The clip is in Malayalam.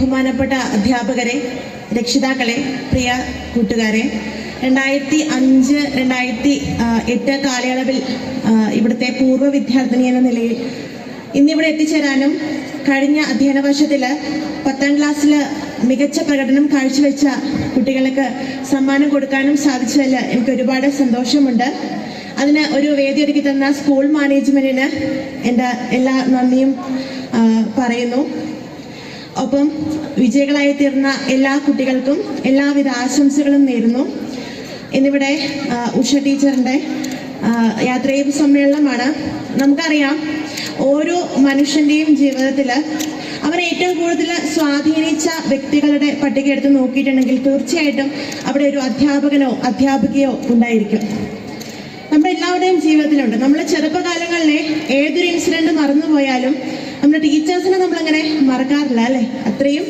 ബഹുമാനപ്പെട്ട അധ്യാപകരെ, രക്ഷിതാക്കളെ, പ്രിയ കൂട്ടുകാരെ, 2005-2008 കാലയളവിൽ ഇവിടുത്തെ പൂർവ്വ വിദ്യാർത്ഥിനി എന്ന നിലയിൽ ഇന്നിവിടെ എത്തിച്ചേരാനും കഴിഞ്ഞ അധ്യയന വർഷത്തിൽ 10ാം ക്ലാസ്സിൽ മികച്ച പ്രകടനം കാഴ്ചവെച്ച കുട്ടികൾക്ക് സമ്മാനം കൊടുക്കാനും സാധിച്ചതിൽ എനിക്ക് ഒരുപാട് സന്തോഷമുണ്ട്. അതിന് ഒരു വേദി ഒരുക്കി തന്ന സ്കൂൾ മാനേജ്മെന്റിന് എൻ്റെ എല്ലാ നന്ദിയും പറയുന്നു. ഒപ്പം വിജയികളായി തീർന്ന എല്ലാ കുട്ടികൾക്കും എല്ലാവിധ ആശംസകളും നേരുന്നു. ഇന്നിവിടെ ഉഷ ടീച്ചറിൻ്റെ യാത്രയയപ്പ് സമ്മേളനമാണ്. നമുക്കറിയാം, ഓരോ മനുഷ്യൻ്റെയും ജീവിതത്തിൽ അവരെ ഏറ്റവും കൂടുതൽ സ്വാധീനിച്ച വ്യക്തികളുടെ പട്ടിക എടുത്ത് നോക്കിയിട്ടുണ്ടെങ്കിൽ തീർച്ചയായിട്ടും അവിടെ ഒരു അധ്യാപകനോ അധ്യാപികയോ ഉണ്ടായിരിക്കും. നമ്മുടെ എല്ലാവരുടെയും ജീവിതത്തിലുണ്ട്. നമ്മൾ ചെറുപ്പകാലങ്ങളിലെ ഏതൊരു ഇൻസിഡന്റ് മറന്നുപോയാലും നമ്മുടെ ടീച്ചേഴ്സിനെ നമ്മളങ്ങനെ മറക്കാറില്ല, അല്ലേ? അത്രയും